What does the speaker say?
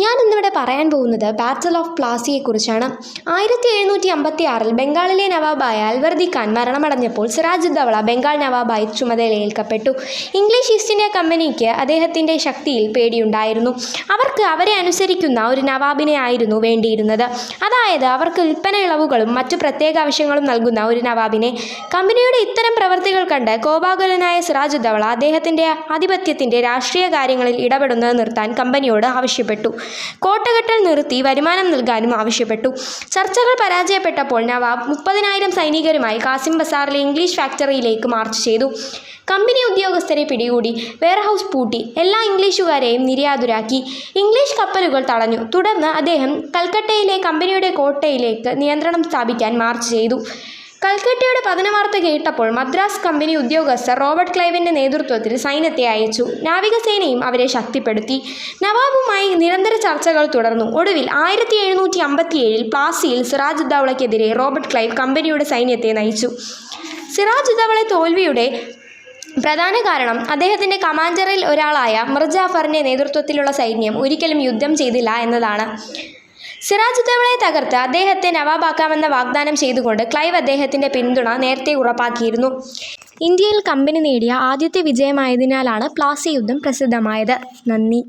ഞാൻ ഇന്നിവിടെ പറയാൻ പോകുന്നത് ബാറ്റിൽ ഓഫ് പ്ലാസിയെക്കുറിച്ചാണ്. 1756 ബംഗാളിലെ നവാബായ അൽവർദി ഖാൻ മരണമടഞ്ഞപ്പോൾ സിറാജുദ്ദൗള ബംഗാൾ നവാബായി ചുമതലയേൽക്കപ്പെട്ടു. ഇംഗ്ലീഷ് ഈസ്റ്റ് ഇന്ത്യ കമ്പനിക്ക് അദ്ദേഹത്തിൻ്റെ ശക്തിയിൽ പേടിയുണ്ടായിരുന്നു. അവർക്ക് അവരെ അനുസരിക്കുന്ന ഒരു നവാബിനെ ആയിരുന്നു വേണ്ടിയിരുന്നത്. അതായത് അവർക്ക് വിൽപ്പന ഇളവുകളും മറ്റു പ്രത്യേക ആവശ്യങ്ങളും നൽകുന്ന ഒരു നവാബിനെ. കമ്പനിയുടെ ഇത്തരം പ്രവൃത്തികൾ കണ്ട് കോപാകുലനായ സിറാജുദ്ദൗള അദ്ദേഹത്തിൻ്റെ ആധിപത്യത്തിൻ്റെ രാഷ്ട്രീയ കാര്യങ്ങളിൽ ഇടപെടുന്നത് നിർത്താൻ കമ്പനിയോട് ആവശ്യപ്പെട്ടു. കോട്ടകെട്ടൽ നിർത്തി വരുമാനം നൽകാനും ആവശ്യപ്പെട്ടു. ചർച്ചകൾ പരാജയപ്പെട്ടപ്പോൾ നവാബ് 30,000 സൈനികരുമായി കാസിം ബസാറിലെ ഇംഗ്ലീഷ് ഫാക്ടറിയിലേക്ക് മാർച്ച് ചെയ്തു. കമ്പനി ഉദ്യോഗസ്ഥരെ പിടികൂടി, വെയർഹൗസ് പൂട്ടി, എല്ലാ ഇംഗ്ലീഷുകാരെയും നിര്യാതരാക്കി. ഇംഗ്ലീഷ് കപ്പലുകൾ തടഞ്ഞു. തുടർന്ന് അദ്ദേഹം കൽക്കട്ടയിലെ കമ്പനിയുടെ കോട്ടയിലേക്ക് നിയന്ത്രണം സ്ഥാപിക്കാൻ മാർച്ച് ചെയ്തു. കൽക്കട്ടയുടെ പതനവാർത്ത കേട്ടപ്പോൾ മദ്രാസ് കമ്പനി ഉദ്യോഗസ്ഥർ റോബർട്ട് ക്ലൈവിൻ്റെ നേതൃത്വത്തിൽ സൈന്യത്തെ അയച്ചു. നാവികസേനയും അവരെ ശക്തിപ്പെടുത്തി. നവാബുമായി നിരന്തര ചർച്ചകൾ തുടർന്നു. ഒടുവിൽ 1757 പ്ലാസിയിൽ സിറാജുദ്ദൗളയ്ക്കെതിരെ റോബർട്ട് ക്ലൈവ് കമ്പനിയുടെ സൈന്യത്തെ നയിച്ചു. സിറാജുദ്ദൗള തോൽവിയുടെ പ്രധാന കാരണം അദ്ദേഹത്തിൻ്റെ കമാൻഡറിൽ ഒരാളായ മിർ ജാഫറിൻ്റെ നേതൃത്വത്തിലുള്ള സൈന്യം ഒരിക്കലും യുദ്ധം ചെയ്തില്ല എന്നതാണ്. സിറാജുദ്ദൗളയെ തകർത്ത് അദ്ദേഹത്തെ നവാബാക്കാമെന്ന വാഗ്ദാനം ചെയ്തുകൊണ്ട് ക്ലൈവ് അദ്ദേഹത്തിൻ്റെ പിന്തുണ നേരത്തെ ഉറപ്പാക്കിയിരുന്നു. ഇന്ത്യയിൽ കമ്പനി നേടിയ ആദ്യത്തെ വിജയമായതിനാലാണ് പ്ലാസി യുദ്ധം പ്രസിദ്ധമായത്. നന്ദി.